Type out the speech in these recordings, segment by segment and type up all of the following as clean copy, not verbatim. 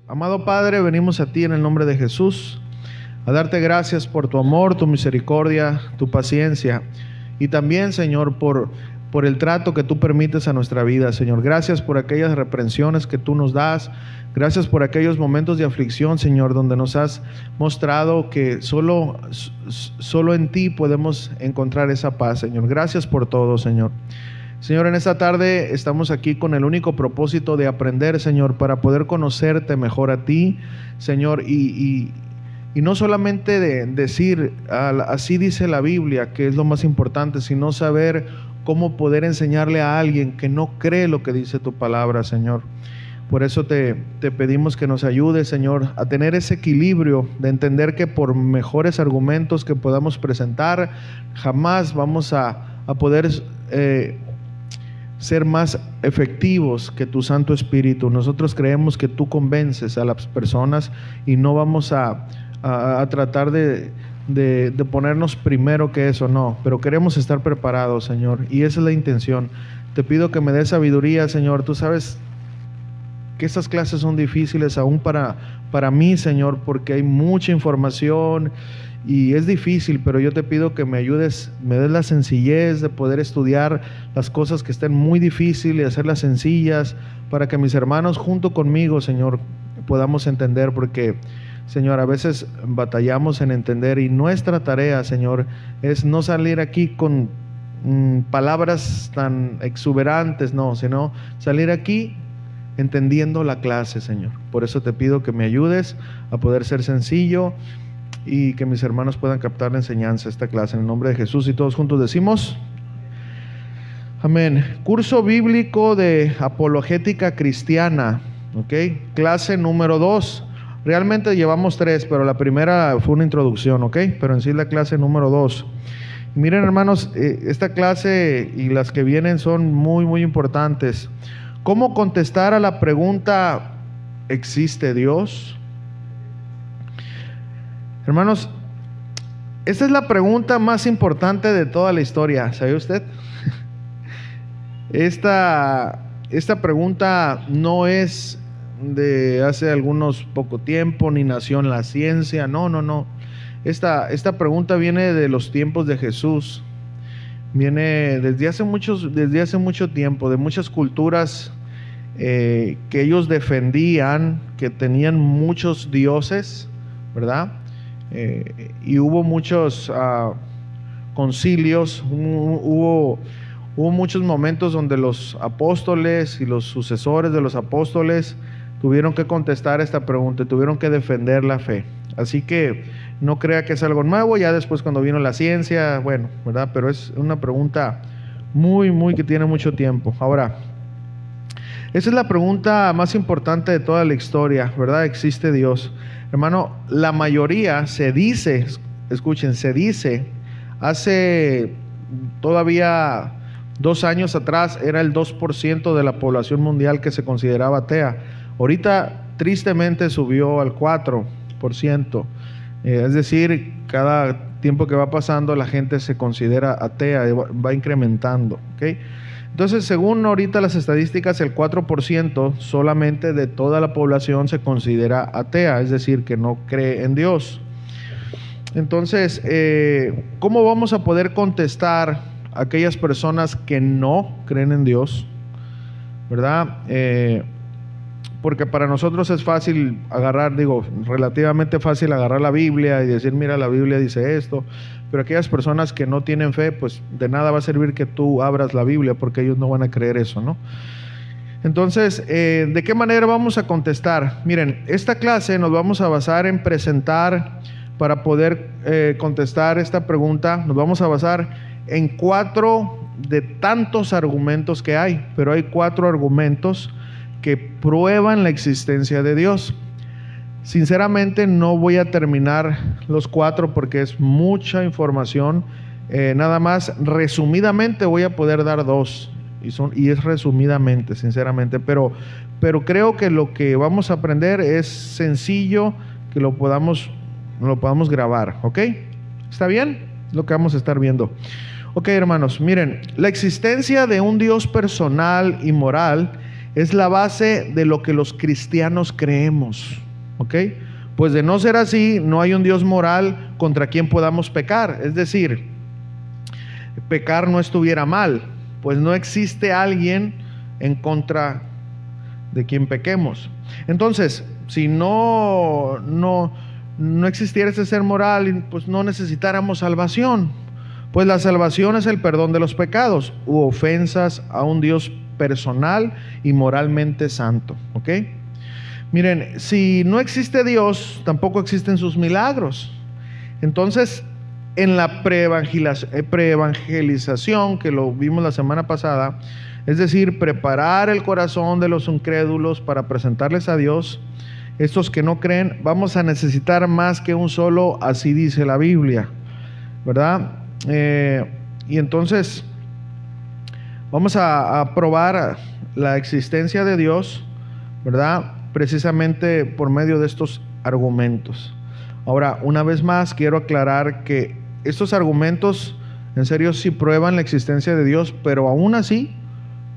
Amado Padre, venimos a ti en el nombre de Jesús, a darte gracias por tu amor, tu misericordia, tu paciencia y también, Señor, por el trato que tú permites a nuestra vida, Señor. Gracias por aquellas reprensiones que tú nos das. Gracias por aquellos momentos de aflicción, Señor, donde nos has mostrado que solo en ti podemos encontrar esa paz, Señor. Gracias por todo, Señor. Señor, en esta tarde estamos aquí con el único propósito de aprender, Señor, para poder conocerte mejor a ti, Señor, y no solamente de decir, así dice la Biblia, que es lo más importante, sino saber cómo poder enseñarle a alguien que no cree lo que dice tu palabra, Señor. Por eso te pedimos que nos ayudes, Señor, a tener ese equilibrio de entender que por mejores argumentos que podamos presentar, jamás vamos a poder ser más efectivos que tu Santo Espíritu. Nosotros creemos que tú convences a las personas y no vamos a tratar de ponernos primero que eso, no, pero queremos estar preparados, Señor, y esa es la intención. Te pido que me des sabiduría, Señor. Tú sabes que estas clases son difíciles aún para mí, Señor, porque hay mucha información y es difícil, pero yo te pido que me ayudes, me des la sencillez de poder estudiar las cosas que estén muy difíciles y hacerlas sencillas para que mis hermanos junto conmigo, Señor, podamos entender, porque, Señor, a veces batallamos en entender y nuestra tarea, Señor, es no salir aquí con palabras tan exuberantes, no, sino salir aquí entendiendo la clase, Señor. Por eso te pido que me ayudes a poder ser sencillo y que mis hermanos puedan captar la enseñanza de esta clase. En el nombre de Jesús, y todos juntos decimos amén. Curso bíblico de apologética cristiana, ¿ok? Clase número 2. Realmente llevamos 3, pero la primera fue una introducción, ¿ok? Pero en sí la clase número 2. Miren, hermanos, esta clase y las que vienen son muy, muy importantes. ¿Cómo contestar a la pregunta ¿existe Dios? Hermanos, esta es la pregunta más importante de toda la historia, ¿sabe usted? Esta pregunta no es de hace algunos poco tiempo, ni nació en la ciencia, no. Esta pregunta viene de los tiempos de Jesús, viene desde hace mucho tiempo, de muchas culturas que ellos defendían, que tenían muchos dioses, ¿verdad? Y hubo muchos concilios, hubo muchos momentos donde los apóstoles y los sucesores de los apóstoles tuvieron que contestar esta pregunta, tuvieron que defender la fe. Así que no crea que es algo nuevo, ya después cuando vino la ciencia, bueno, ¿verdad? Pero es una pregunta muy que tiene mucho tiempo. Ahora, esa es la pregunta más importante de toda la historia, ¿verdad? ¿Existe Dios? Hermano, la mayoría se dice, escuchen, se dice, hace todavía 2 años atrás era el 2% de la población mundial que se consideraba atea. Ahorita tristemente subió al 4%. Es decir, cada tiempo que va pasando la gente se considera atea, va incrementando, ¿ok? Entonces, según ahorita las estadísticas, el 4% solamente de toda la población se considera atea, es decir, que no cree en Dios. Entonces, ¿cómo vamos a poder contestar a aquellas personas que no creen en Dios? ¿Verdad? Porque para nosotros es fácil relativamente fácil agarrar la Biblia y decir, mira, la Biblia dice esto. Pero aquellas personas que no tienen fe, pues de nada va a servir que tú abras la Biblia, porque ellos no van a creer eso, ¿no? Entonces, ¿de qué manera vamos a contestar? Miren, esta clase nos vamos a basar en presentar, para poder contestar esta pregunta, nos vamos a basar en 4 de tantos argumentos que hay, pero hay 4 argumentos que prueban la existencia de Dios. Sinceramente no voy a terminar los 4 porque es mucha información. Nada más resumidamente voy a poder dar 2 y es resumidamente, sinceramente, pero creo que lo que vamos a aprender es sencillo, que lo podamos grabar, ¿ok? ¿Está bien? Lo que vamos a estar viendo. Ok, hermanos, miren, la existencia de un Dios personal y moral es la base de lo que los cristianos creemos, ¿ok? Pues de no ser así, no hay un Dios moral contra quien podamos pecar. Es decir, pecar no estuviera mal, pues no existe alguien en contra de quien pequemos. Entonces, si no existiera ese ser moral, pues no necesitáramos salvación. Pues la salvación es el perdón de los pecados u ofensas a un Dios personal y moralmente santo, ¿ok? Miren, si no existe Dios, tampoco existen sus milagros. Entonces, en la preevangelización, que lo vimos la semana pasada, es decir, preparar el corazón de los incrédulos para presentarles a Dios, estos que no creen, vamos a necesitar más que un solo, así dice la Biblia, ¿verdad? Y entonces vamos a probar la existencia de Dios, ¿verdad? Precisamente por medio de estos argumentos. Ahora, una vez más, quiero aclarar que estos argumentos en serio sí prueban la existencia de Dios, pero aún así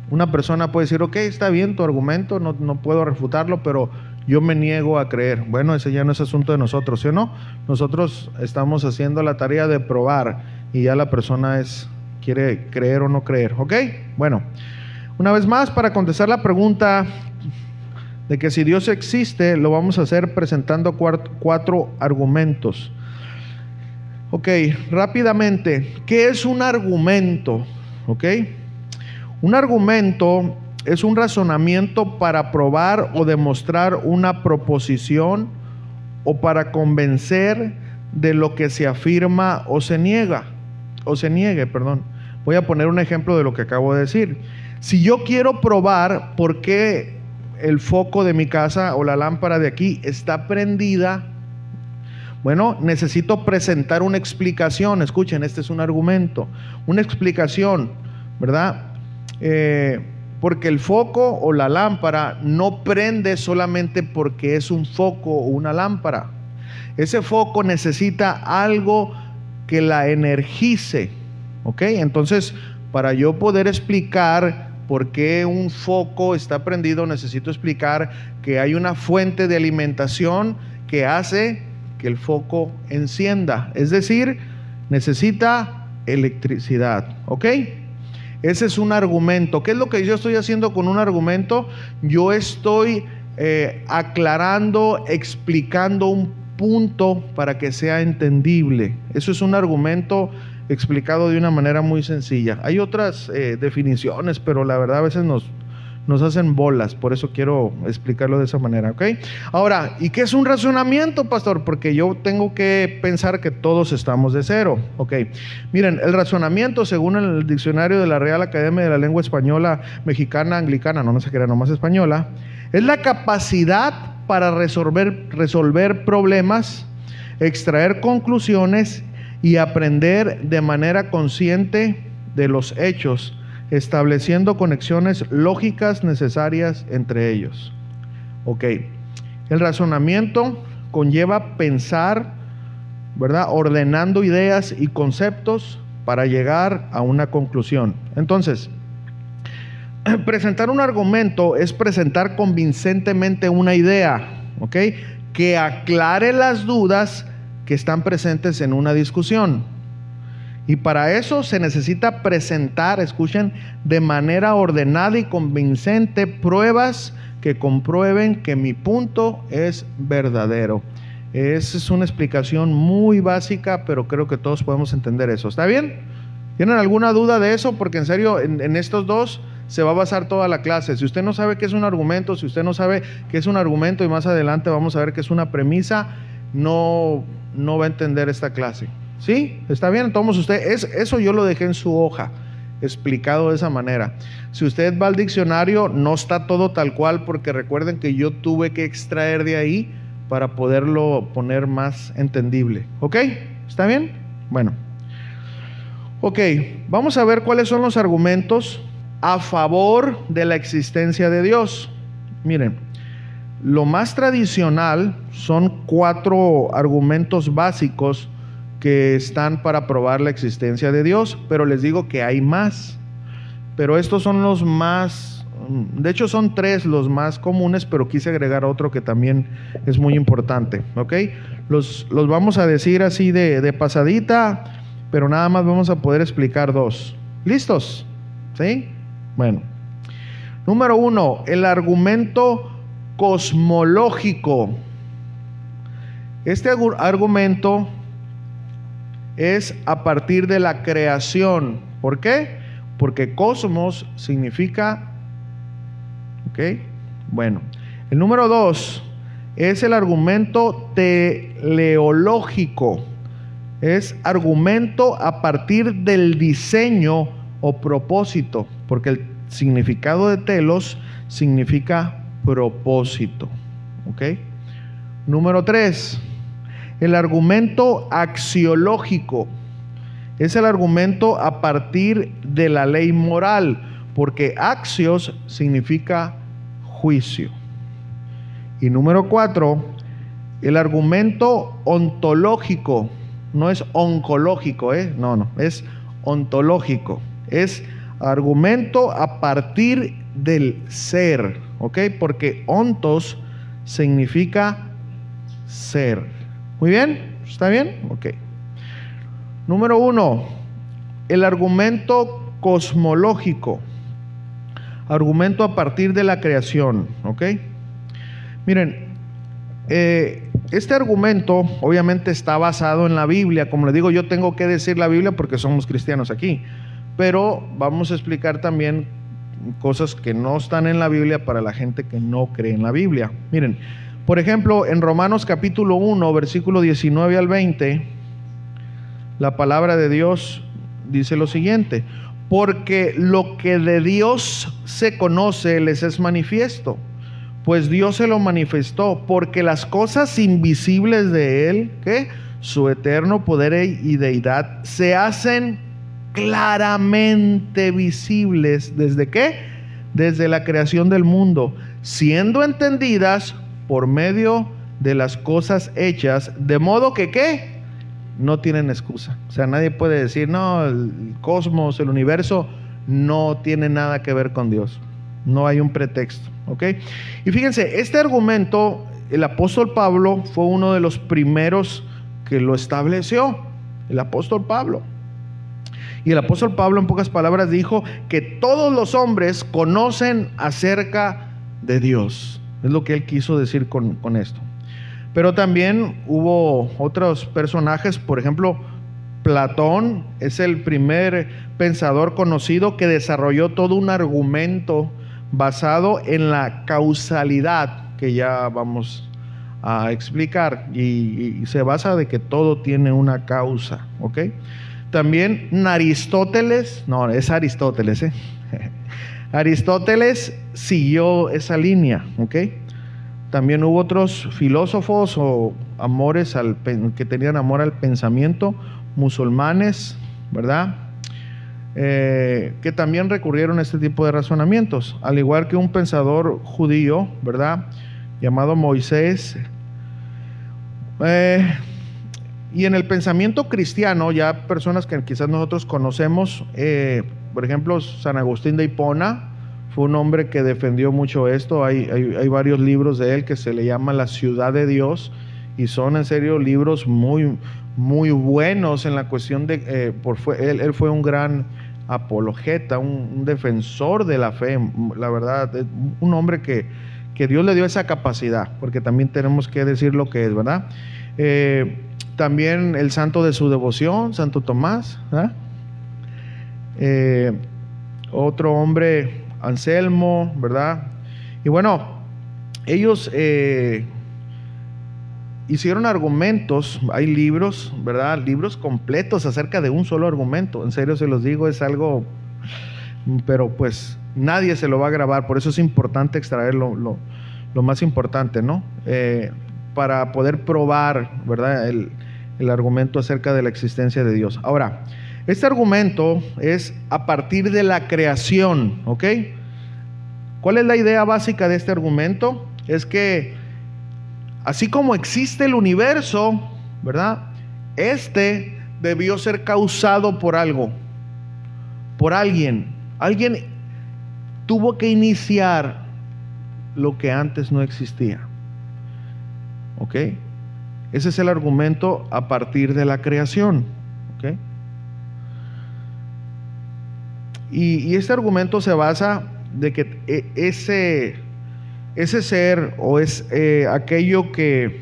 una persona puede decir, ok, está bien tu argumento, no puedo refutarlo, pero yo me niego a creer. Bueno, ese ya no es asunto de nosotros, ¿sí o no? Nosotros estamos haciendo la tarea de probar y ya la persona quiere creer o no creer, ¿ok? Bueno, una vez más, para contestar la pregunta de que si Dios existe, lo vamos a hacer presentando cuatro argumentos. Ok, rápidamente, ¿qué es un argumento? Ok, un argumento es un razonamiento para probar o demostrar una proposición o para convencer de lo que se afirma o se niegue. Voy a poner un ejemplo de lo que acabo de decir. Si yo quiero probar por qué el foco de mi casa o la lámpara de aquí está prendida, bueno, necesito presentar una explicación. Escuchen, este es un argumento, una explicación, ¿verdad? Porque el foco o la lámpara no prende solamente porque es un foco o una lámpara. Ese foco necesita algo que la energice, ¿ok? Entonces, para yo poder explicar por qué un foco está prendido, necesito explicar que hay una fuente de alimentación que hace que el foco encienda. Es decir, necesita electricidad, ¿ok? Ese es un argumento. ¿Qué es lo que yo estoy haciendo con un argumento? Yo estoy aclarando, explicando un punto para que sea entendible. Eso es un argumento explicado de una manera muy sencilla. Hay otras definiciones, pero la verdad a veces nos hacen bolas, por eso quiero explicarlo de esa manera, ¿ok? Ahora, ¿y qué es un razonamiento, pastor? Porque yo tengo que pensar que todos estamos de cero, ¿ok? Miren, el razonamiento, según el diccionario de la Real Academia de la Lengua Española, Mexicana, Anglicana, no se crea nomás española, es la capacidad para resolver problemas, extraer conclusiones y aprender de manera consciente de los hechos, estableciendo conexiones lógicas necesarias entre ellos. Ok, el razonamiento conlleva pensar, ¿verdad? Ordenando ideas y conceptos para llegar a una conclusión. Entonces, presentar un argumento es presentar convincentemente una idea, ¿ok? Que aclare las dudas que están presentes en una discusión. Y para eso se necesita presentar, escuchen, de manera ordenada y convincente pruebas que comprueben que mi punto es verdadero. Esa es una explicación muy básica, pero creo que todos podemos entender eso. ¿Está bien? ¿Tienen alguna duda de eso? Porque en serio, en estos dos se va a basar toda la clase. Si usted no sabe qué es un argumento, si usted no sabe qué es un argumento y más adelante vamos a ver qué es una premisa, no va a entender esta clase. ¿Sí? ¿Está bien? Entonces eso yo lo dejé en su hoja, explicado de esa manera. Si usted va al diccionario, no está todo tal cual, porque recuerden que yo tuve que extraer de ahí para poderlo poner más entendible. ¿Ok? ¿Está bien? Bueno. Ok, vamos a ver cuáles son los argumentos a favor de la existencia de Dios. Miren, lo más tradicional son 4 argumentos básicos que están para probar la existencia de Dios, pero les digo que hay más. Pero estos son los más de hecho son tres los más comunes, pero quise agregar otro que también es muy importante, ¿ok? Los vamos a decir así de pasadita, pero nada más vamos a poder explicar dos. ¿Listos? ¿Sí? Bueno. Número 1, el argumento cosmológico. Este argumento es a partir de la creación. ¿Por qué? Porque cosmos significa, ¿ok? Bueno, el número 2 es el argumento teleológico. Es argumento a partir del diseño o propósito, porque el significado de telos significa propósito, ¿ok? Número 3, el argumento axiológico. Es el argumento a partir de la ley moral, porque axios significa juicio. Y número 4, el argumento ontológico. No es oncológico, no, es ontológico. Es argumento a partir del ser, ¿ok? Porque ontos significa ser. Muy bien, ¿está bien? Ok. Número 1, el argumento cosmológico. Argumento a partir de la creación, ¿ok? Miren, este argumento obviamente está basado en la Biblia. Como les digo, yo tengo que decir la Biblia porque somos cristianos aquí, pero vamos a explicar también cosas que no están en la Biblia para la gente que no cree en la Biblia. Miren, por ejemplo, en Romanos capítulo 1, versículo 19 al 20, la palabra de Dios dice lo siguiente: porque lo que de Dios se conoce les es manifiesto, pues Dios se lo manifestó, porque las cosas invisibles de Él, ¿qué? Su eterno poder y deidad, se hacen claramente visibles. ¿Desde qué? Desde la creación del mundo, siendo entendidas por medio de las cosas hechas, de modo que ¿qué? No tienen excusa. O sea, nadie puede decir, no, el cosmos, el universo, no tiene nada que ver con Dios. No hay un pretexto, ¿ok? Y fíjense, este argumento, el apóstol Pablo fue uno de los primeros que lo estableció, el apóstol Pablo. Y el apóstol Pablo, en pocas palabras, dijo que todos los hombres conocen acerca de Dios. Es lo que él quiso decir con esto. Pero también hubo otros personajes, por ejemplo, Platón es el primer pensador conocido que desarrolló todo un argumento basado en la causalidad, que ya vamos a explicar, y se basa de que todo tiene una causa, ¿ok? También Aristóteles, no, es Aristóteles, Aristóteles siguió esa línea, ¿ok? También hubo otros filósofos o amores que tenían amor al pensamiento, musulmanes, ¿verdad? Que también recurrieron a este tipo de razonamientos, al igual que un pensador judío, ¿verdad?, llamado Moisés. Y en el pensamiento cristiano, ya personas que quizás nosotros conocemos, por ejemplo, San Agustín de Hipona fue un hombre que defendió mucho esto. Hay varios libros de él que se le llama La Ciudad de Dios, y son en serio libros muy, muy buenos en la cuestión de, él fue un gran apologeta, un defensor de la fe, la verdad, un hombre que Dios le dio esa capacidad, porque también tenemos que decir lo que es, ¿verdad? También el santo de su devoción, Santo Tomás, ¿verdad? Otro hombre, Anselmo, ¿verdad? Y bueno, ellos hicieron argumentos, hay libros, ¿verdad? Libros completos acerca de un solo argumento. En serio se los digo, es algo, pero pues nadie se lo va a grabar, por eso es importante extraer lo más importante, ¿no? Para poder probar, ¿verdad?, el argumento acerca de la existencia de Dios. Ahora, este argumento es a partir de la creación, ¿ok? ¿Cuál es la idea básica de este argumento? Es que así como existe el universo, ¿verdad?, este debió ser causado por algo, por alguien tuvo que iniciar lo que antes no existía. ¿Ok? Ese es el argumento a partir de la creación. ¿Ok? Y este argumento se basa de que ese ser o es aquello que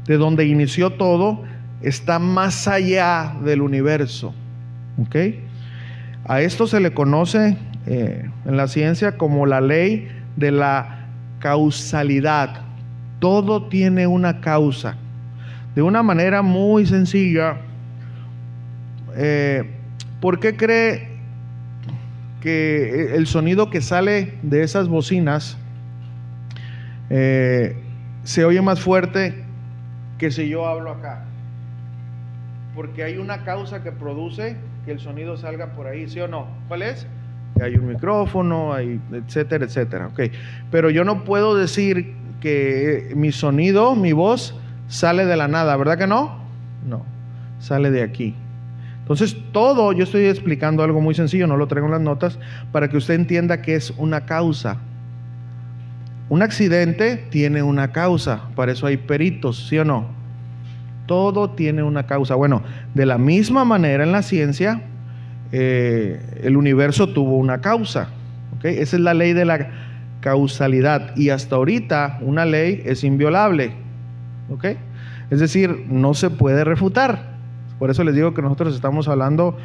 de donde inició todo está más allá del universo. ¿Ok? A esto se le conoce en la ciencia como la ley de la causalidad. Todo tiene una causa. De una manera muy sencilla, ¿por qué cree que el sonido que sale de esas bocinas se oye más fuerte que si yo hablo acá? Porque hay una causa que produce que el sonido salga por ahí, ¿sí o no? ¿Cuál es? Que hay un micrófono, hay etcétera, etcétera. Okay. Pero yo no puedo decir que mi sonido, mi voz, sale de la nada, ¿verdad que no? No, sale de aquí. Entonces todo, yo estoy explicando algo muy sencillo, no lo traigo en las notas, para que usted entienda que es una causa. Un accidente tiene una causa, para eso hay peritos, ¿sí o no? Todo tiene una causa. Bueno, de la misma manera en la ciencia, el universo tuvo una causa. ¿Okay? Esa es la ley de la causalidad. Y hasta ahorita una ley es inviolable. ¿Okay? Es decir, no se puede refutar. Por eso les digo que nosotros estamos hablando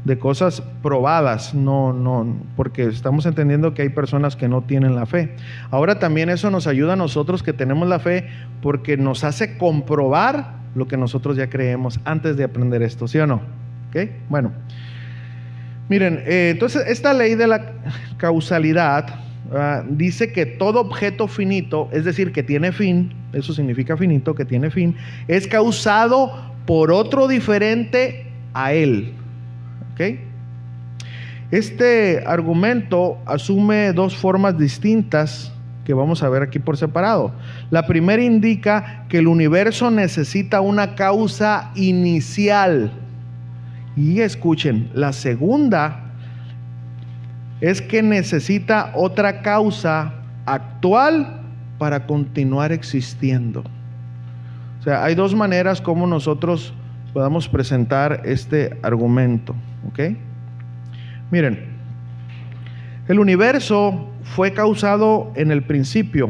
de cosas probadas, no, porque estamos entendiendo que hay personas que no tienen la fe. Ahora también eso nos ayuda a nosotros que tenemos la fe, porque nos hace comprobar lo que nosotros ya creemos antes de aprender esto, ¿sí o no? ¿Ok? Bueno, miren, entonces esta ley de la causalidad dice que todo objeto finito, es decir, que tiene fin, eso significa finito, que tiene fin, es causado por otro diferente a él. ¿Ok? Este argumento asume dos formas distintas que vamos a ver aquí por separado. La primera indica que el universo necesita una causa inicial. Y escuchen, la segunda es que necesita otra causa actual para continuar existiendo. O sea, hay dos maneras como nosotros podamos presentar este argumento. ¿Ok? Miren, el universo fue causado en el principio.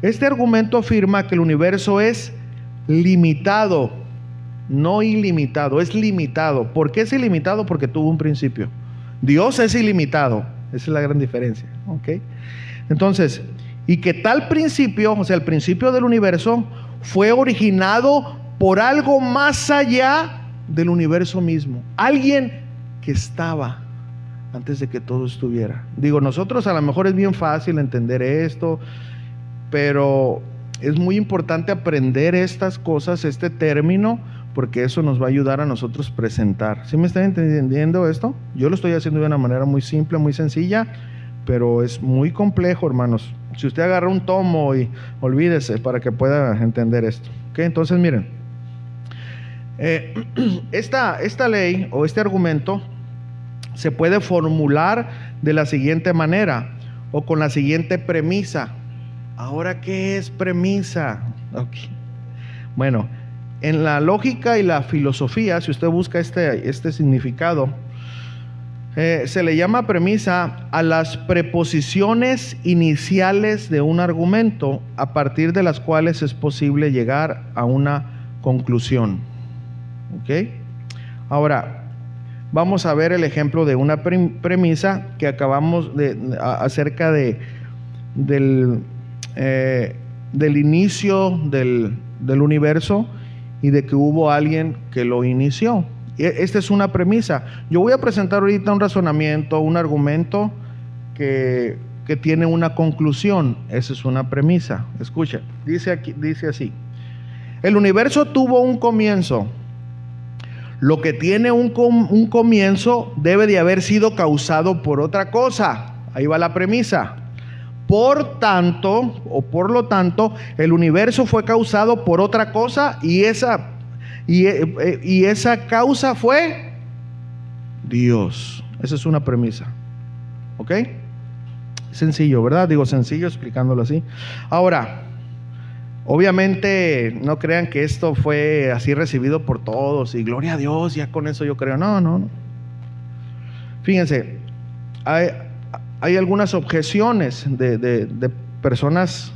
Este argumento afirma que el universo es limitado, no ilimitado, es limitado. ¿Por qué es ilimitado? Porque tuvo un principio. Dios es ilimitado, esa es la gran diferencia. ¿Ok? Entonces, y que tal principio, o sea, el principio del universo, fue originado por algo más allá del universo mismo. Alguien que estaba antes de que todo estuviera. Digo, nosotros a lo mejor es bien fácil entender esto, pero es muy importante aprender estas cosas, este término, porque eso nos va a ayudar a nosotros presentar. ¿Sí me están entendiendo esto? Yo lo estoy haciendo de una manera muy simple, muy sencilla, pero es muy complejo, hermanos. Si usted agarra un tomo y olvídese para que pueda entender esto. ¿Ok? Entonces, miren, esta ley o este argumento se puede formular de la siguiente manera o con la siguiente premisa. Ahora, ¿qué es premisa? Okay. Bueno, en la lógica y la filosofía, si usted busca este significado, se le llama premisa a las preposiciones iniciales de un argumento a partir de las cuales es posible llegar a una conclusión. ¿Ok? Ahora, vamos a ver el ejemplo de una premisa que acabamos acerca del inicio del universo y de que hubo alguien que lo inició. Esta es una premisa. Yo voy a presentar ahorita un razonamiento, un argumento que tiene una conclusión. Esa es una premisa. Escucha, dice así: el universo tuvo un comienzo. Lo que tiene un comienzo debe de haber sido causado por otra cosa. Ahí va la premisa. Por tanto, o por lo tanto, el universo fue causado por otra cosa y esa causa fue Dios. Esa es una premisa. ¿Ok? Sencillo, ¿verdad? Digo sencillo explicándolo así. Ahora, obviamente no crean que esto fue así recibido por todos y gloria a Dios, ya con eso yo creo. No, no, no. Fíjense, hay algunas objeciones de personas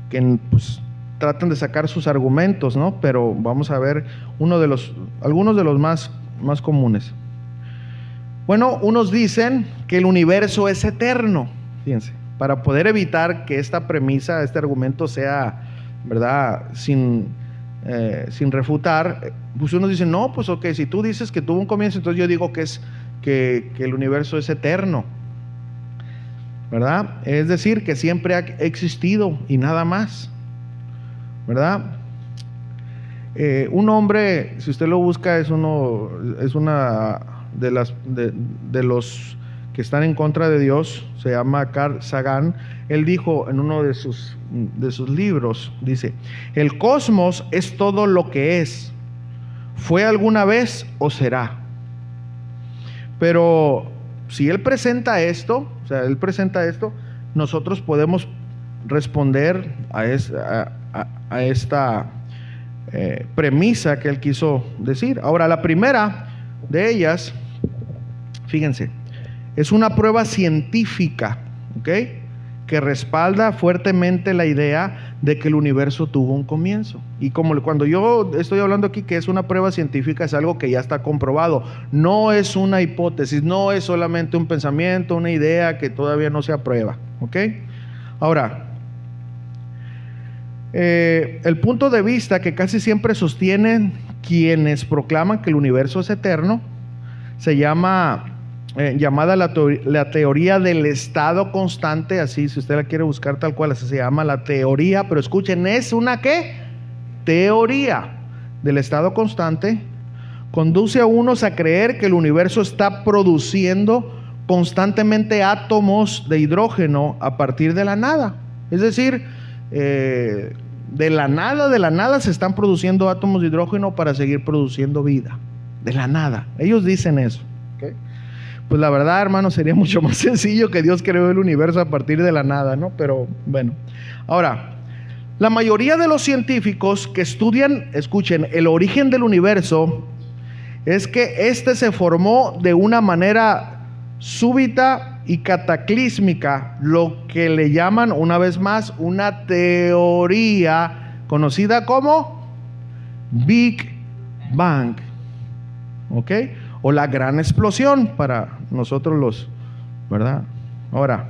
que pues tratan de sacar sus argumentos, ¿no? Pero vamos a ver algunos de los más comunes. Bueno, unos dicen que el universo es eterno. Fíjense, para poder evitar que esta premisa, este argumento sea, ¿verdad?, sin refutar, pues unos dicen, no, pues ok, si tú dices que tuvo un comienzo, entonces yo digo que el universo es eterno, ¿verdad? Es decir, que siempre ha existido y nada más, ¿verdad? Un hombre, si usted lo busca, es una de los que están en contra de Dios, se llama Carl Sagan. Él dijo en uno de sus libros, dice: el cosmos es todo lo que es, fue alguna vez o será. Pero si él presenta esto, nosotros podemos responder a esta premisa que él quiso decir. Ahora, la primera de ellas, fíjense, es una prueba científica, ¿ok?, que respalda fuertemente la idea de que el universo tuvo un comienzo. Y como cuando yo estoy hablando aquí que es una prueba científica, es algo que ya está comprobado. No es una hipótesis, no es solamente un pensamiento, una idea que todavía no se aprueba, ¿ok? Ahora, el punto de vista que casi siempre sostienen quienes proclaman que el universo es eterno se llama llamada la teoría del estado constante. Así, si usted la quiere buscar tal cual, así se llama la teoría. Pero escuchen, es una ¿qué? Teoría del estado constante. Conduce a unos a creer que el universo está produciendo constantemente átomos de hidrógeno a partir de la nada. Es decir, de la nada se están produciendo átomos de hidrógeno para seguir produciendo vida. De la nada. Ellos dicen eso. ¿Okay? Pues la verdad, hermano, sería mucho más sencillo que Dios creó el universo a partir de la nada, ¿no? Pero bueno. Ahora, la mayoría de los científicos que estudian, escuchen, el origen del universo, es que éste se formó de una manera súbita y cataclísmica, lo que le llaman, una vez más, una teoría conocida como Big Bang, ¿ok? O la gran explosión para nosotros ¿verdad? Ahora,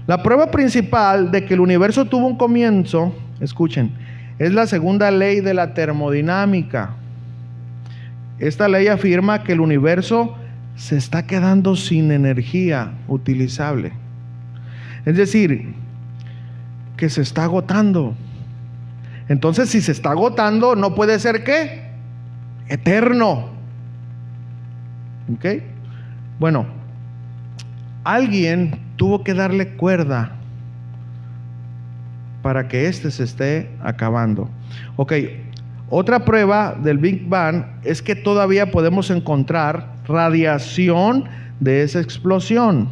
la prueba principal de que el universo tuvo un comienzo, escuchen, es la segunda ley de la termodinámica. Esta ley afirma que el universo se está quedando sin energía utilizable. Es decir, que se está agotando. Entonces, si se está agotando, no puede ser ¿qué? Eterno. ¿Ok? Bueno, alguien tuvo que darle cuerda para que éste se esté acabando. Ok, otra prueba del Big Bang es que todavía podemos encontrar radiación de esa explosión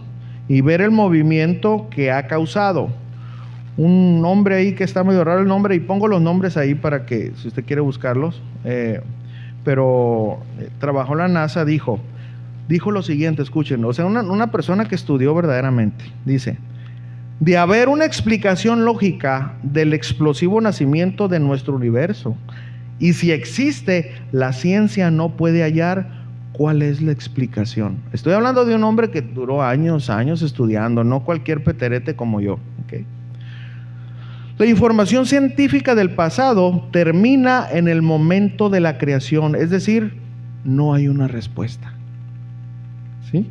y ver el movimiento que ha causado. Un nombre ahí que está medio raro el nombre, y pongo los nombres ahí para que, si usted quiere buscarlos, pero trabajó en la NASA, dijo lo siguiente, escuchen, o sea, una persona que estudió verdaderamente, dice: de haber una explicación lógica del explosivo nacimiento de nuestro universo, y si existe, la ciencia no puede hallar cuál es la explicación. Estoy hablando de un hombre que duró años estudiando, no cualquier peterete como yo, ¿okay? La información científica del pasado termina en el momento de la creación, es decir, no hay una respuesta. ¿Sí?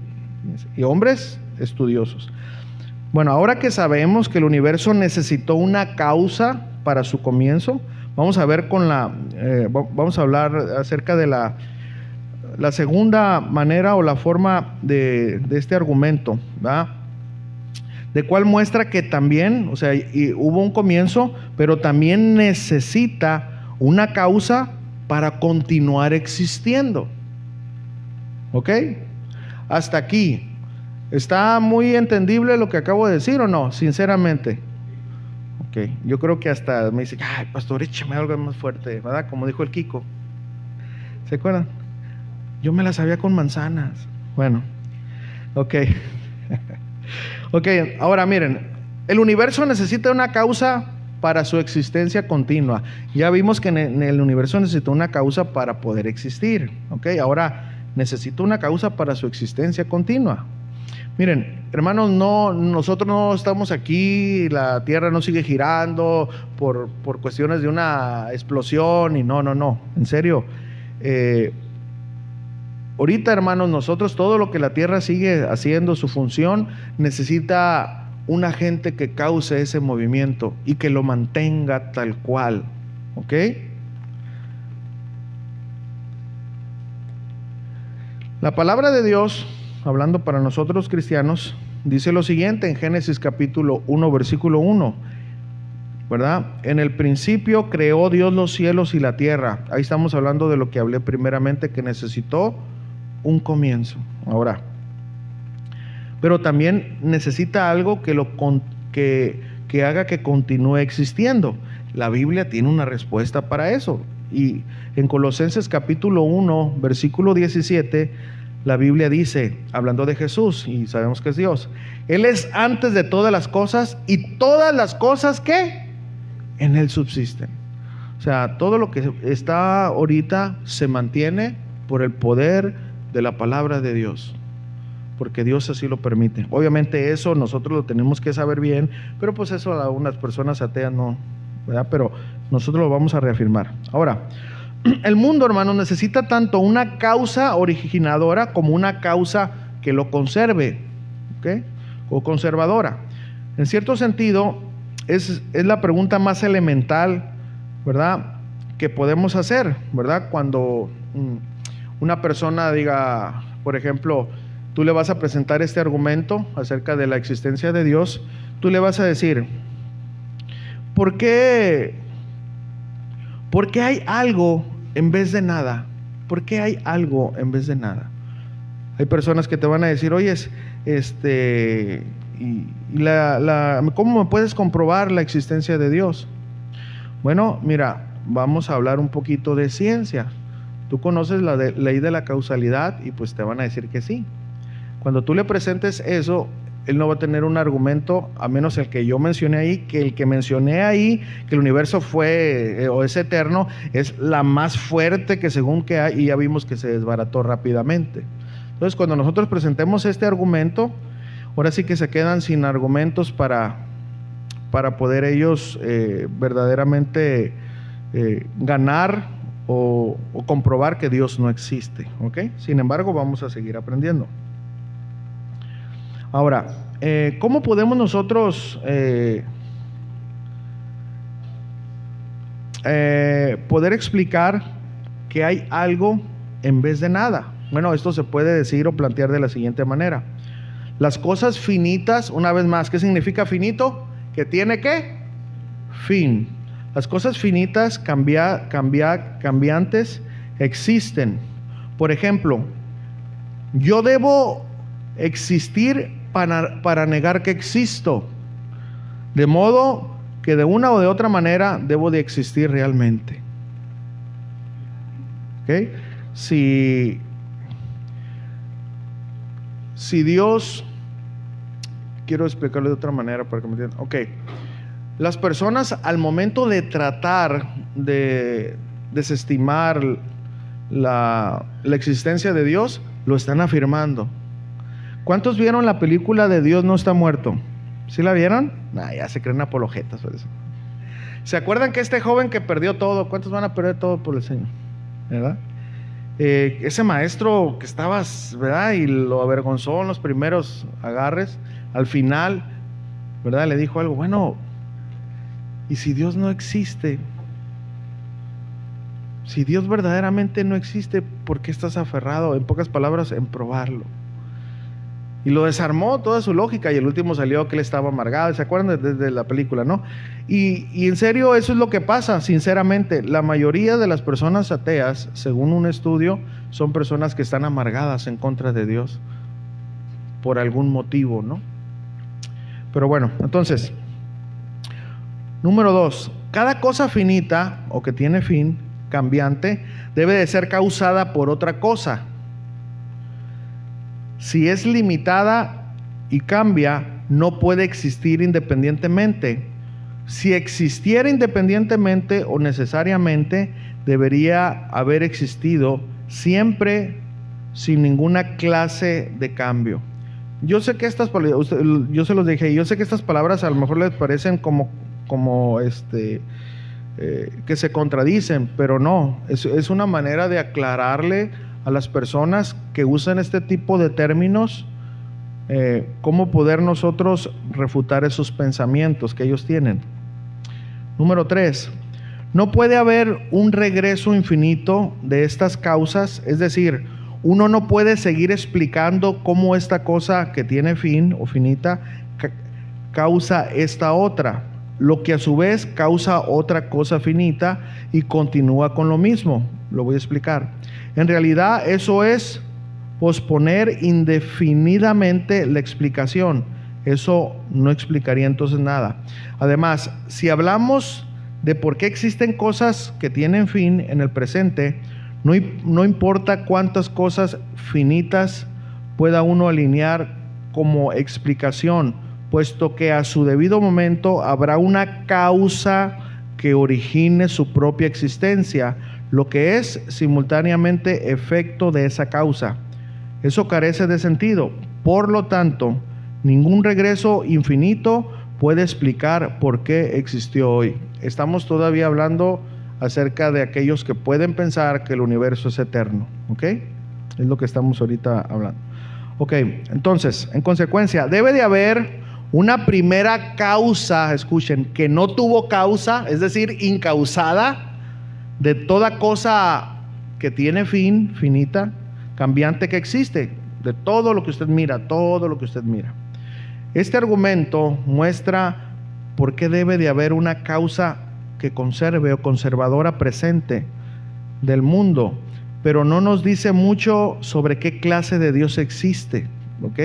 Y hombres estudiosos. Bueno, ahora que sabemos que el universo necesitó una causa para su comienzo, vamos a ver vamos a hablar acerca de la segunda manera o la forma de este argumento, ¿verdad? De cual muestra que también, o sea, hubo un comienzo, pero también necesita una causa para continuar existiendo. ¿Ok? Hasta aquí. ¿Está muy entendible lo que acabo de decir o no? Sinceramente. Ok, yo creo que hasta me dice, ay, pastor, échame algo más fuerte, ¿verdad? Como dijo el Kiko. ¿Se acuerdan? Yo me la sabía con manzanas. Bueno, ok. Ok, ahora miren, el universo necesita una causa para su existencia continua. Ya vimos que en el universo necesita una causa para poder existir. Ok, ahora necesita una causa para su existencia continua. Miren, hermanos, nosotros no estamos aquí, la Tierra no sigue girando por cuestiones de una explosión y no, en serio. Ahorita, hermanos, nosotros todo lo que la Tierra sigue haciendo, su función, necesita un agente que cause ese movimiento y que lo mantenga tal cual, ¿ok? La palabra de Dios, hablando para nosotros cristianos, dice lo siguiente en Génesis capítulo 1, versículo 1, ¿verdad? En el principio creó Dios los cielos y la tierra. Ahí estamos hablando de lo que hablé primeramente, que necesitó un comienzo. Ahora, pero también necesita algo que haga que continúe existiendo. La Biblia tiene una respuesta para eso. Y en Colosenses capítulo 1, versículo 17, la Biblia dice, hablando de Jesús, y sabemos que es Dios, Él es antes de todas las cosas, y todas las cosas que en Él subsisten. O sea, todo lo que está ahorita se mantiene por el poder de la palabra de Dios, porque Dios así lo permite. Obviamente eso nosotros lo tenemos que saber bien, pero pues eso a unas personas ateas no, ¿verdad? Pero nosotros lo vamos a reafirmar. Ahora, el mundo, hermano, necesita tanto una causa originadora como una causa que lo conserve, ¿ok? O conservadora. En cierto sentido, es la pregunta más elemental, ¿verdad?, que podemos hacer, ¿verdad? Cuando una persona diga, por ejemplo, tú le vas a presentar este argumento acerca de la existencia de Dios, tú le vas a decir, ¿por qué hay algo en vez de nada? ¿Por qué hay algo en vez de nada? Hay personas que te van a decir, oye, ¿cómo me puedes comprobar la existencia de Dios? Bueno, mira, vamos a hablar un poquito de ciencia. Tú conoces la ley de la causalidad y pues te van a decir que sí. Cuando tú le presentes eso, él no va a tener un argumento, a menos el que yo mencioné ahí, que el que mencioné ahí, que el universo fue o es eterno, es la más fuerte que según que hay, y ya vimos que se desbarató rápidamente. Entonces, cuando nosotros presentemos este argumento, ahora sí que se quedan sin argumentos para poder ellos verdaderamente ganar o comprobar que Dios no existe, ¿ok? Sin embargo, vamos a seguir aprendiendo. Ahora, ¿cómo podemos nosotros poder explicar que hay algo en vez de nada? Bueno, esto se puede decir o plantear de la siguiente manera. Las cosas finitas, una vez más, ¿qué significa finito? Que tiene ¿qué? Fin. Las cosas finitas, cambiantes, existen. Por ejemplo, yo debo existir para negar que existo, de modo que de una o de otra manera debo de existir realmente. ¿Ok? Si Dios, quiero explicarlo de otra manera para que me entiendan. Ok, las personas al momento de tratar de desestimar la existencia de Dios, lo están afirmando. ¿Cuántos vieron la película de Dios no está muerto? ¿Sí la vieron? Ya se creen apologetas por eso. ¿Se acuerdan que este joven que perdió todo, cuántos van a perder todo por el Señor? ¿Verdad? Ese maestro que estaba, ¿verdad?, y lo avergonzó en los primeros agarres, al final, ¿verdad?, le dijo algo, bueno, ¿y si Dios no existe? Si Dios verdaderamente no existe, ¿por qué estás aferrado, en pocas palabras, en probarlo? Y lo desarmó toda su lógica, y el último salió que él estaba amargado. ¿Se acuerdan de la película, no? Y en serio, eso es lo que pasa, sinceramente. La mayoría de las personas ateas, según un estudio, son personas que están amargadas en contra de Dios. por algún motivo, ¿no? Pero bueno, entonces, número 2, cada cosa finita o que tiene fin, cambiante, debe de ser causada por otra cosa. Si es limitada y cambia, no puede existir independientemente. Si existiera independientemente o necesariamente, debería haber existido siempre sin ninguna clase de cambio. Yo sé que estas palabras, yo se los dije, yo sé que estas palabras a lo mejor les parecen como que se contradicen, pero no, es una manera de aclararle a las personas que usan este tipo de términos, cómo poder nosotros refutar esos pensamientos que ellos tienen. Número 3, no puede haber un regreso infinito de estas causas, es decir, uno no puede seguir explicando cómo esta cosa que tiene fin o finita causa esta otra, lo que a su vez causa otra cosa finita y continúa con lo mismo. Lo voy a explicar. En realidad eso es posponer indefinidamente la explicación. Eso no explicaría entonces nada. Además, si hablamos de por qué existen cosas que tienen fin en el presente, no importa cuántas cosas finitas pueda uno alinear como explicación, puesto que a su debido momento habrá una causa que origine su propia existencia, lo que es simultáneamente efecto de esa causa. Eso carece de sentido. Por lo tanto, ningún regreso infinito puede explicar por qué existió hoy. Estamos todavía hablando acerca de aquellos que pueden pensar que el universo es eterno, ¿ok? Es lo que estamos ahorita hablando. Ok, entonces, en consecuencia, debe de haber una primera causa, escuchen, que no tuvo causa, es decir, incausada, de toda cosa que tiene fin, finita, cambiante que existe, de todo lo que usted mira, todo lo que usted mira. Este argumento muestra por qué debe de haber una causa que conserve o conservadora presente del mundo, pero no nos dice mucho sobre qué clase de Dios existe, ¿ok?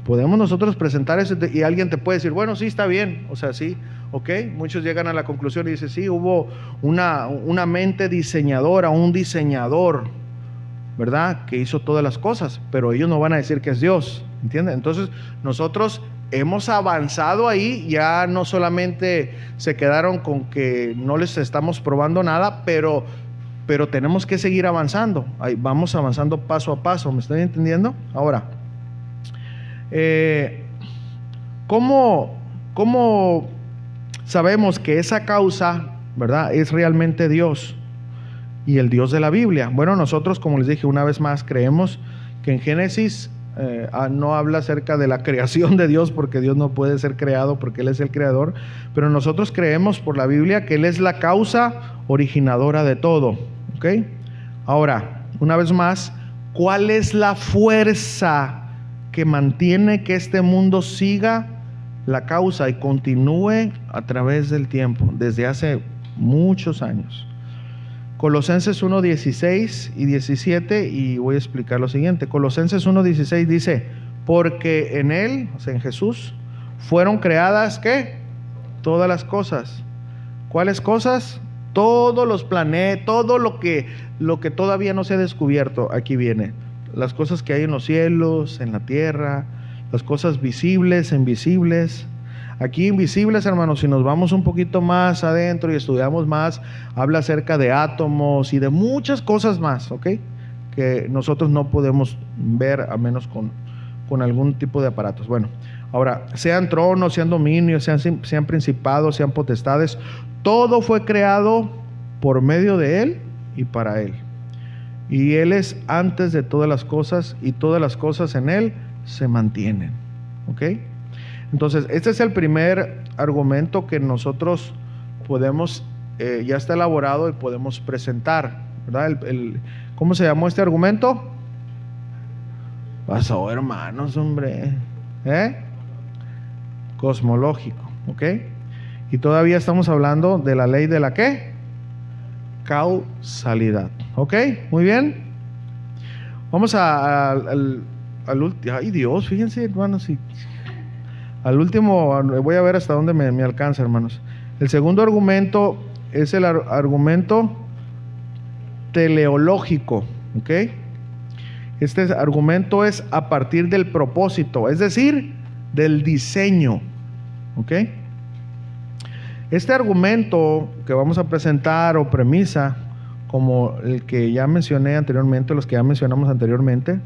Podemos nosotros presentar eso y alguien te puede decir, bueno, sí, está bien, o sea, sí, ¿ok? Muchos llegan a la conclusión y dicen, sí, hubo una mente diseñadora, un diseñador, ¿verdad? Que hizo todas las cosas, pero ellos no van a decir que es Dios, ¿entienden? Entonces, nosotros hemos avanzado ahí, ya no solamente se quedaron con que no les estamos probando nada, pero tenemos que seguir avanzando, ahí vamos avanzando paso a paso, ¿me están entendiendo? Ahora, ¿cómo sabemos que esa causa, ¿verdad?, es realmente Dios y el Dios de la Biblia? Bueno, nosotros, como les dije una vez más, creemos que en Génesis no habla acerca de la creación de Dios, porque Dios no puede ser creado porque Él es el creador, pero nosotros creemos por la Biblia que Él es la causa originadora de todo, ¿ok? Ahora, una vez más, ¿cuál es la fuerza que mantiene que este mundo siga la causa y continúe a través del tiempo, desde hace muchos años? Colosenses 1:16 y 17, y voy a explicar lo siguiente. Colosenses 1:16 dice, porque en Él, o sea, en Jesús, fueron creadas, ¿qué? Todas las cosas. ¿Cuáles cosas? Todos los planetas, todo lo que todavía no se ha descubierto, aquí viene. Las cosas que hay en los cielos, en la tierra, las cosas visibles, invisibles. Aquí invisibles, hermanos, si nos vamos un poquito más adentro y estudiamos más, habla acerca de átomos y de muchas cosas más, ¿ok? Que nosotros no podemos ver a menos con algún tipo de aparatos. Bueno, ahora, sean tronos, sean dominios, sean principados, sean potestades, todo fue creado por medio de Él y para Él. Y Él es antes de todas las cosas y todas las cosas en Él se mantienen, ¿ok? Entonces, este es el primer argumento que nosotros podemos, ya está elaborado y podemos presentar, ¿verdad? ¿Cómo se llamó este argumento? Pasó, hermanos, hombre. Cosmológico, ¿ok? Y todavía estamos hablando de la ley de la ¿qué? Causalidad, ¿ok? Muy bien. Vamos a ay Dios, fíjense hermanos, al último voy a ver hasta dónde me alcanza, hermanos. El segundo argumento es el argumento teleológico, ¿ok? Este argumento es a partir del propósito, es decir, del diseño, ¿ok? Este argumento que vamos a presentar o premisa, como el que ya mencioné anteriormente, los que ya mencionamos anteriormente,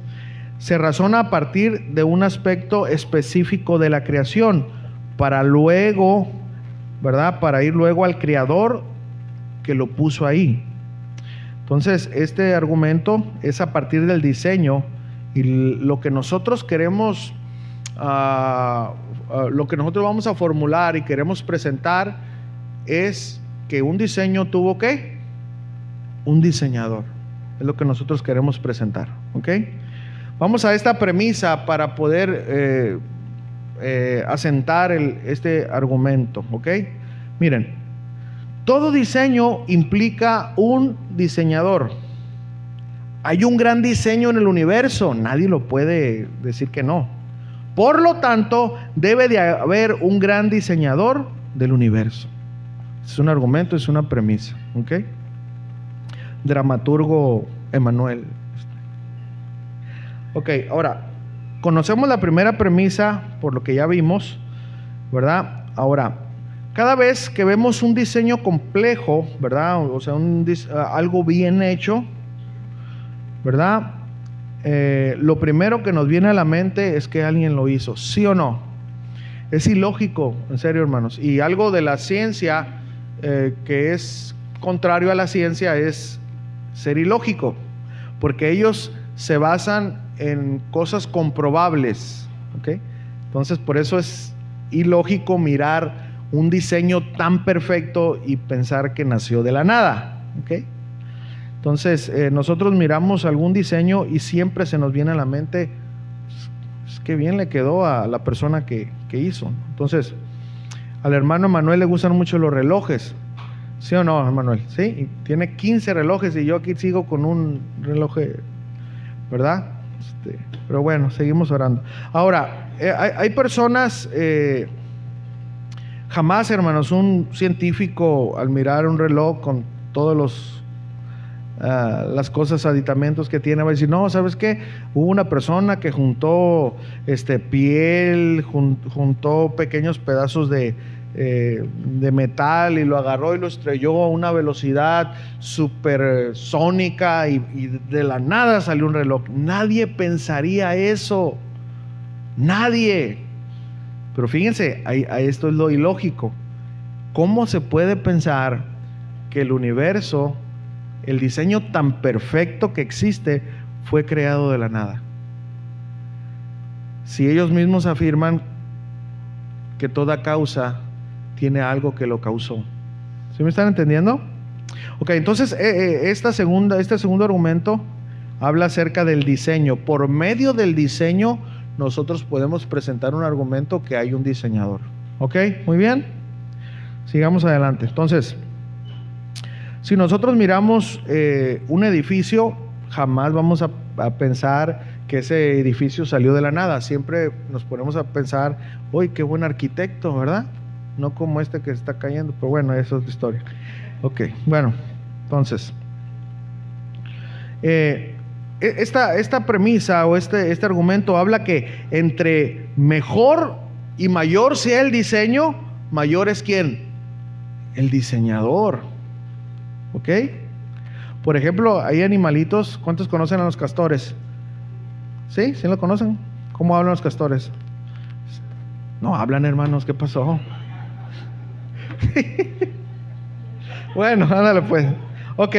se razona a partir de un aspecto específico de la creación, para luego, ¿verdad? Para ir luego al creador que lo puso ahí. Entonces, este argumento es a partir del diseño, y lo que nosotros queremos, lo que nosotros vamos a formular y queremos presentar es que un diseño tuvo ¿qué? Un diseñador. Es lo que nosotros queremos presentar, ¿ok? Vamos a esta premisa para poder asentar este argumento, ¿ok? Miren, todo diseño implica un diseñador. Hay un gran diseño en el universo, nadie lo puede decir que no. Por lo tanto, debe de haber un gran diseñador del universo. Es un argumento, es una premisa, ¿ok? Dramaturgo Emanuel. Ok, ahora, conocemos la primera premisa por lo que ya vimos, ¿verdad? Ahora, cada vez que vemos un diseño complejo, ¿verdad? O sea, algo bien hecho, ¿verdad? Lo primero que nos viene a la mente es que alguien lo hizo, ¿sí o no? Es ilógico, en serio, hermanos. Y algo de la ciencia que es contrario a la ciencia es ser ilógico, porque ellos se basan en cosas comprobables, ¿ok? Entonces, por eso es ilógico mirar un diseño tan perfecto y pensar que nació de la nada, ¿ok? Entonces, nosotros miramos algún diseño y siempre se nos viene a la mente, pues, qué bien le quedó a la persona que hizo. Entonces, al hermano Emanuel le gustan mucho los relojes, ¿sí o no, Emanuel? Sí, y tiene 15 relojes y yo aquí sigo con un reloj, ¿verdad? Pero bueno, seguimos orando. Ahora, hay personas, jamás, hermanos, un científico al mirar un reloj con todos las cosas, aditamentos que tiene, va a decir, no, ¿sabes qué? Hubo una persona que juntó piel, juntó pequeños pedazos de metal y lo agarró y lo estrelló a una velocidad supersónica y de la nada salió un reloj. Nadie pensaría eso, nadie. Pero fíjense, esto es lo ilógico. ¿Cómo se puede pensar que el universo, el diseño tan perfecto que existe, fue creado de la nada? Si ellos mismos afirman que toda causa tiene algo que lo causó. ¿Sí me están entendiendo? Ok, entonces este segundo argumento habla acerca del diseño. Por medio del diseño nosotros podemos presentar un argumento que hay un diseñador. Ok, muy bien. Sigamos adelante. Entonces, si nosotros miramos un edificio, jamás vamos a pensar que ese edificio salió de la nada. Siempre nos ponemos a pensar, uy, qué buen arquitecto, ¿verdad? No como este que está cayendo, pero bueno, eso es otra historia. Ok, bueno, entonces, esta premisa o este argumento habla que entre mejor y mayor sea el diseño, mayor es ¿quién? El diseñador. ¿Ok? Por ejemplo, hay animalitos. ¿Cuántos conocen a los castores? ¿Sí? ¿Sí lo conocen? ¿Cómo hablan los castores? No hablan, hermanos, ¿qué pasó? Bueno, ándale pues. Ok,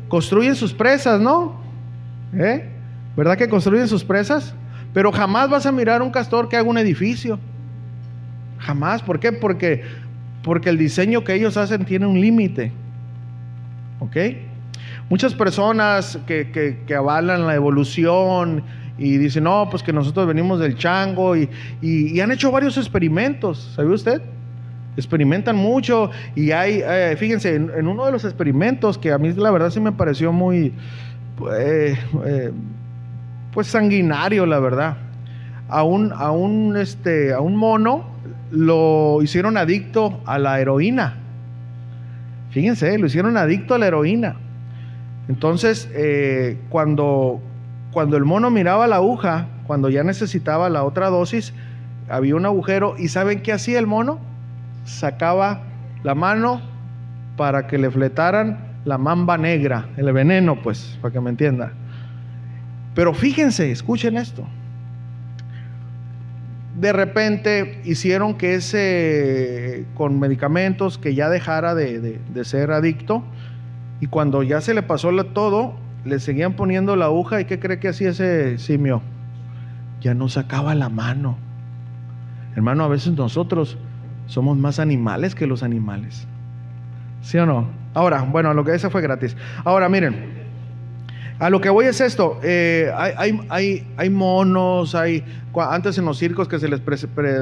construyen sus presas, ¿no? ¿Verdad que construyen sus presas? Pero jamás vas a mirar un castor que haga un edificio. Jamás. ¿Por qué? Porque el diseño que ellos hacen tiene un límite. ¿Ok? Muchas personas que avalan la evolución y dicen, no, pues que nosotros venimos del chango y han hecho varios experimentos. ¿Sabe usted? Experimentan mucho y hay, fíjense, en uno de los experimentos que a mí la verdad sí me pareció muy pues sanguinario, la verdad. A un mono lo hicieron adicto a la heroína. Fíjense, lo hicieron adicto a la heroína. Entonces, cuando el mono miraba la aguja, cuando ya necesitaba la otra dosis, había un agujero. ¿Y saben qué hacía el mono? Sacaba la mano para que le fletaran la mamba negra, el veneno, pues, para que me entienda. Pero fíjense, escuchen esto. De repente hicieron que con medicamentos, que ya dejara de ser adicto. Y cuando ya se le pasó todo, le seguían poniendo la aguja. ¿Y qué cree que hacía ese simio? Ya no sacaba la mano. Hermano, a veces nosotros somos más animales que los animales. ¿Sí o no? Ahora, bueno, lo que ese fue gratis. Ahora, miren, a lo que voy es esto. Hay monos, antes en los circos que se les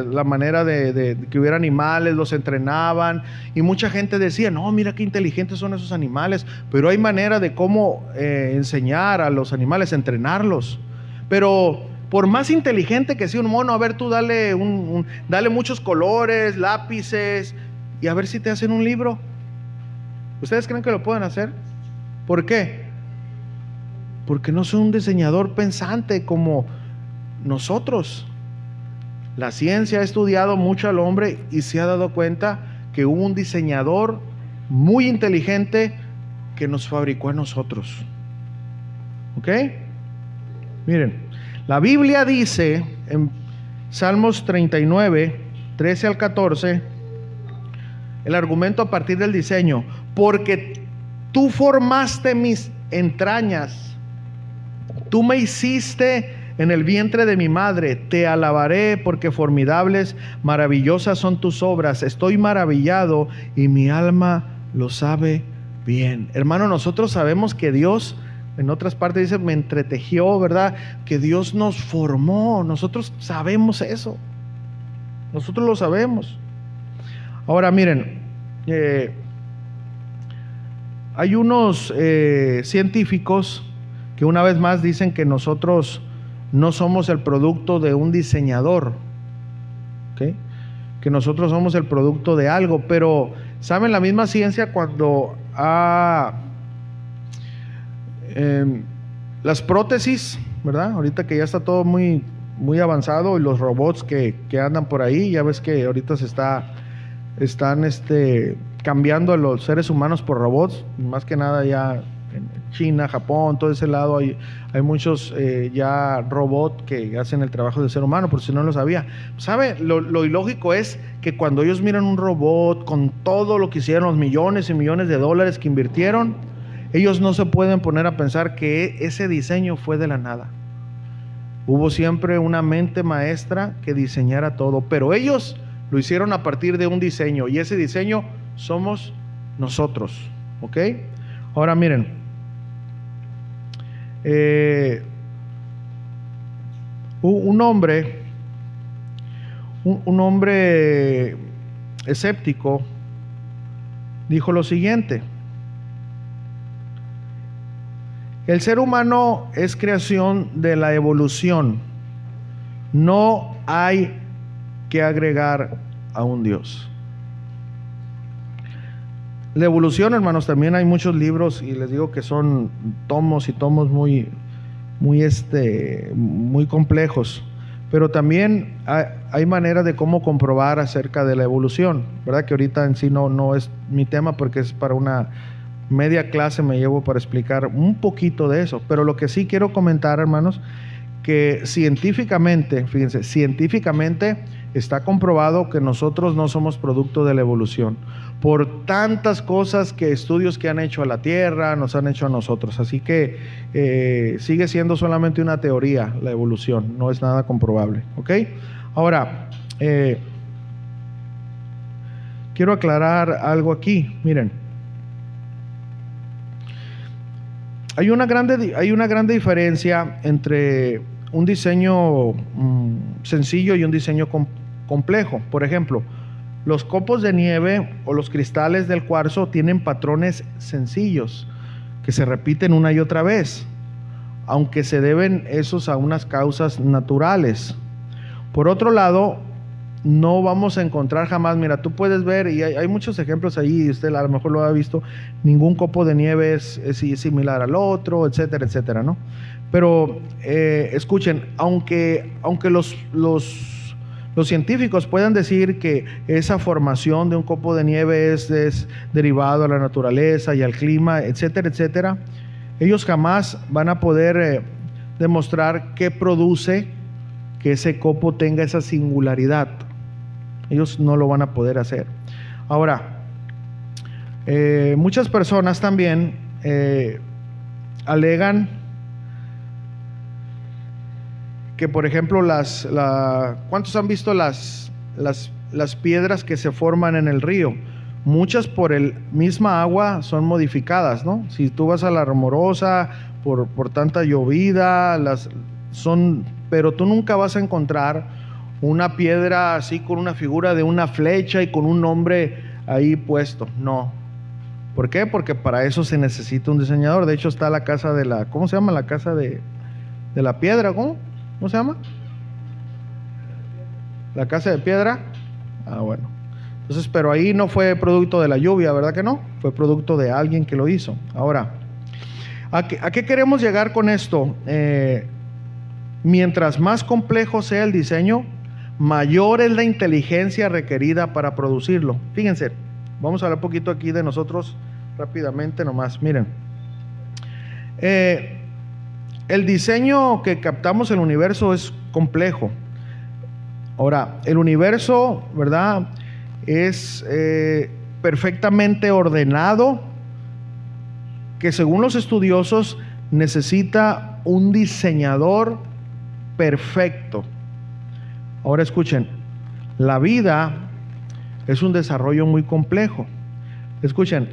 la manera de que hubiera animales, los entrenaban, y mucha gente decía, no, mira qué inteligentes son esos animales. Pero hay manera de cómo enseñar a los animales, entrenarlos. Pero por más inteligente que sea un mono, a ver, tú dale muchos colores, lápices, y a ver si te hacen un libro. ¿Ustedes creen que lo pueden hacer? ¿Por qué? Porque no son un diseñador pensante como nosotros. La ciencia ha estudiado mucho al hombre y se ha dado cuenta que hubo un diseñador muy inteligente que nos fabricó a nosotros. ¿Ok? Miren, la Biblia dice en Salmos 39, 13 al 14, el argumento a partir del diseño: porque tú formaste mis entrañas, tú me hiciste en el vientre de mi madre, te alabaré porque formidables, maravillosas son tus obras. Estoy maravillado y mi alma lo sabe bien. Hermano, nosotros sabemos que Dios, en otras partes dice, me entretejió, ¿verdad? Que Dios nos formó. Nosotros sabemos eso. Nosotros lo sabemos. Ahora miren, hay unos científicos que una vez más dicen que nosotros no somos el producto de un diseñador, ¿okay? Que nosotros somos el producto de algo. Pero ¿saben? La misma ciencia, cuando las prótesis, ¿verdad? Ahorita que ya está todo muy, muy avanzado, y los robots que andan por ahí, ya ves que ahorita están cambiando a los seres humanos por robots, más que nada ya en China, Japón, todo ese lado hay muchos ya robots que hacen el trabajo del ser humano, por si no lo sabía. ¿Sabe? Lo ilógico es que cuando ellos miran un robot con todo lo que hicieron, los millones y millones de dólares que invirtieron, ellos no se pueden poner a pensar que ese diseño fue de la nada. Hubo siempre una mente maestra que diseñara todo, pero ellos lo hicieron a partir de un diseño, y ese diseño somos nosotros. ¿Ok? Ahora miren, un hombre escéptico dijo lo siguiente: el ser humano es creación de la evolución, no hay que agregar a un Dios. La evolución, hermanos, también hay muchos libros, y les digo que son tomos y tomos muy complejos, pero también hay manera de cómo comprobar acerca de la evolución, ¿verdad? Que ahorita en sí no es mi tema, porque es para una media clase me llevo para explicar un poquito de eso. Pero lo que sí quiero comentar, hermanos, que científicamente, fíjense, científicamente está comprobado que nosotros no somos producto de la evolución, por tantas cosas, que estudios que han hecho a la Tierra nos han hecho a nosotros. Así que sigue siendo solamente una teoría la evolución, no es nada comprobable. ¿Ok? Ahora, quiero aclarar algo aquí. Miren, hay una grande diferencia entre un diseño sencillo y un diseño complejo. Por ejemplo, los copos de nieve o los cristales del cuarzo tienen patrones sencillos que se repiten una y otra vez. aunque se deben esos a unas causas naturales. Por otro lado, no vamos a encontrar jamás, mira, tú puedes ver, y hay muchos ejemplos ahí, y usted a lo mejor lo ha visto, ningún copo de nieve es similar al otro, etcétera, etcétera, ¿no? Pero escuchen, aunque los científicos puedan decir que esa formación de un copo de nieve es derivado a la naturaleza y al clima, etcétera, etcétera, ellos jamás van a poder demostrar qué produce que ese copo tenga esa singularidad. Ellos no lo van a poder hacer. Ahora, muchas personas también alegan que, por ejemplo, ¿cuántos han visto las piedras que se forman en el río? Muchas por el misma agua son modificadas, ¿no? Si tú vas a la Rumorosa, por tanta llovida, pero tú nunca vas a encontrar una piedra así con una figura de una flecha y con un nombre ahí puesto. No. ¿Por qué? Porque para eso se necesita un diseñador. De hecho está la casa ¿cómo se llama? La casa de la piedra, ¿cómo se llama? La casa de piedra. Ah, bueno. Entonces, pero ahí no fue producto de la lluvia, ¿verdad que no? Fue producto de alguien que lo hizo. Ahora, ¿a qué queremos llegar con esto? Mientras más complejo sea el diseño, mayor es la inteligencia requerida para producirlo. Fíjense, vamos a hablar un poquito aquí de nosotros rápidamente nomás. Miren, el diseño que captamos en el universo es complejo. Ahora, el universo, ¿verdad?, es perfectamente ordenado, que según los estudiosos necesita un diseñador perfecto. Ahora escuchen, la vida es un desarrollo muy complejo. Escuchen,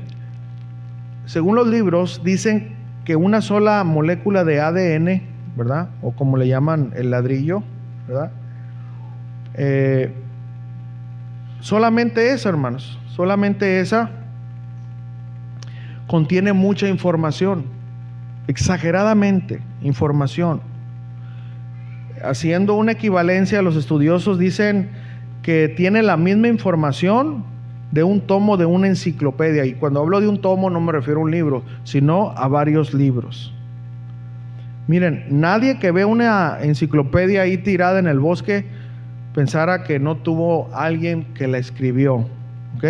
según los libros dicen que una sola molécula de ADN, ¿verdad?, o como le llaman el ladrillo, ¿verdad?, solamente esa, hermanos, solamente esa contiene mucha información, exageradamente información. Haciendo una equivalencia, los estudiosos dicen que tiene la misma información de un tomo de una enciclopedia. Y cuando hablo de un tomo no me refiero a un libro, sino a varios libros. Miren, nadie que ve una enciclopedia ahí tirada en el bosque pensara que no tuvo alguien que la escribió, ¿ok?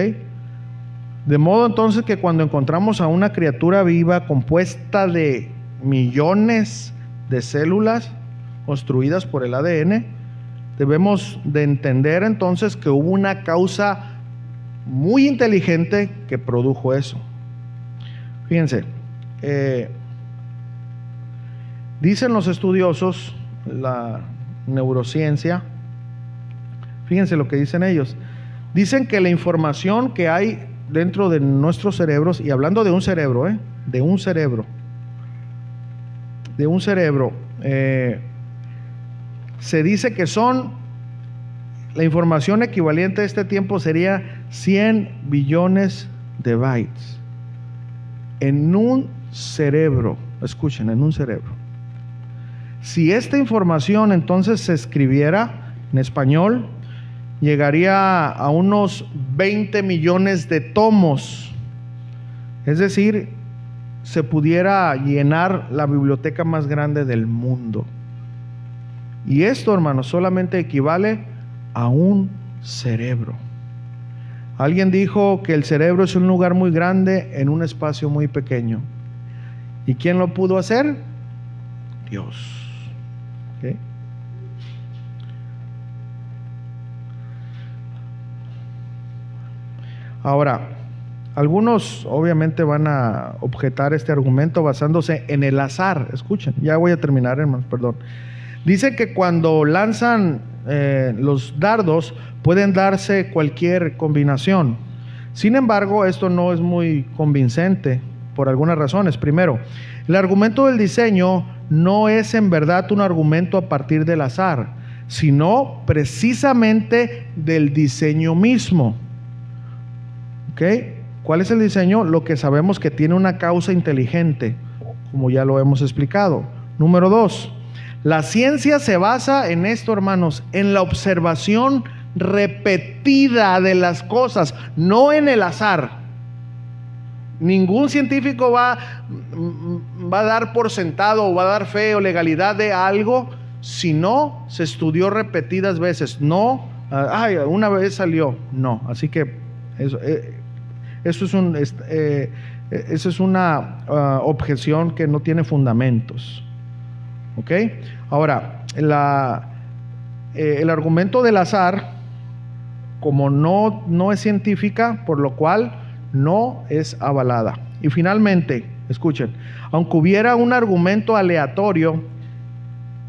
De modo entonces que cuando encontramos a una criatura viva compuesta de millones de células construidas por el ADN, debemos de entender entonces que hubo una causa muy inteligente que produjo eso. Fíjense, dicen los estudiosos, la neurociencia, fíjense lo que dicen ellos. Dicen que la información que hay dentro de nuestros cerebros, y hablando de un cerebro, se dice que la información equivalente a este tiempo sería 100 billones de bytes en un cerebro. Escuchen, en un cerebro. Si esta información entonces se escribiera en español, llegaría a unos 20 millones de tomos. Es decir, se pudiera llenar la biblioteca más grande del mundo. Y esto, hermanos, solamente equivale a un cerebro. Alguien dijo que el cerebro es un lugar muy grande en un espacio muy pequeño. ¿Y quién lo pudo hacer? Dios. ¿Okay? Ahora, algunos obviamente van a objetar este argumento basándose en el azar. Escuchen, ya voy a terminar, hermanos, perdón. Dice que cuando lanzan los dardos pueden darse cualquier combinación. Sin embargo, esto no es muy convincente por algunas razones. Primero, el argumento del diseño no es en verdad un argumento a partir del azar, sino precisamente del diseño mismo. ¿Ok? ¿Cuál es el diseño? Lo que sabemos que tiene una causa inteligente, como ya lo hemos explicado. Número 2, la ciencia se basa en esto, hermanos, en la observación repetida de las cosas, no en el azar. Ningún científico va a dar por sentado o va a dar fe o legalidad de algo si no se estudió repetidas veces. No, una vez salió. No, así que eso es una objeción que no tiene fundamentos. ¿Ok? Ahora, el argumento del azar, como no es científica, por lo cual no es avalada. Y finalmente, escuchen, aunque hubiera un argumento aleatorio,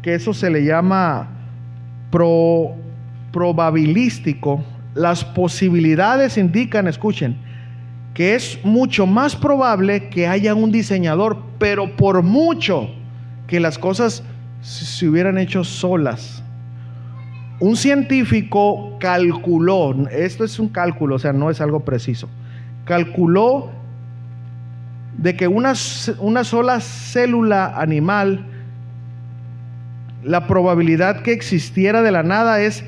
que eso se le llama probabilístico, las posibilidades indican, escuchen, que es mucho más probable que haya un diseñador, pero por mucho, que las cosas se hubieran hecho solas. Un científico calculó, esto es un cálculo, o sea, no es algo preciso, calculó de que una sola célula animal, la probabilidad que existiera de la nada es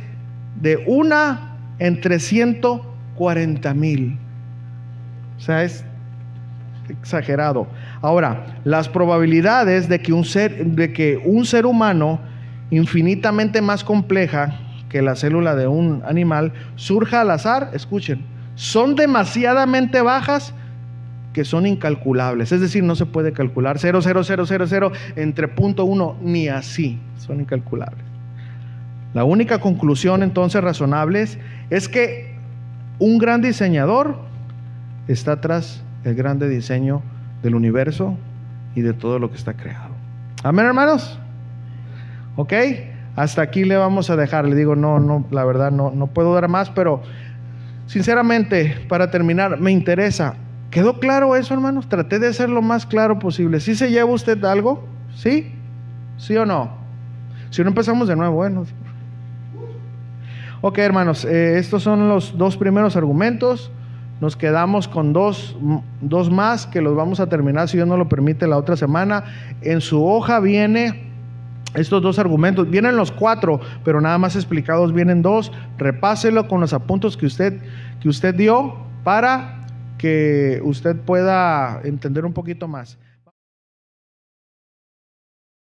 de 1 en 340,000. O sea, es exagerado. Ahora, las probabilidades de que un ser humano infinitamente más compleja que la célula de un animal surja al azar, escuchen, son demasiadamente bajas que son incalculables. Es decir, no se puede calcular 0,0000 entre 0.1, ni así, son incalculables. La única conclusión entonces razonable es que un gran diseñador está tras el grande diseño del universo y de todo lo que está creado. Amén, hermanos. Ok, hasta aquí le vamos a dejar. Le digo, no, la verdad no puedo dar más, pero sinceramente, para terminar, me interesa. ¿Quedó claro eso, hermanos? Traté de ser lo más claro posible. ¿Sí se lleva usted algo? ¿Sí? ¿Sí o no? Si no, empezamos de nuevo. Bueno. Ok, hermanos, estos son los 2 primeros argumentos. Nos quedamos con dos más que los vamos a terminar, si Dios nos lo permite, la otra semana. En su hoja viene estos 2 argumentos. Vienen los 4, pero nada más explicados vienen 2. Repáselo con los apuntes que usted dio para que usted pueda entender un poquito más.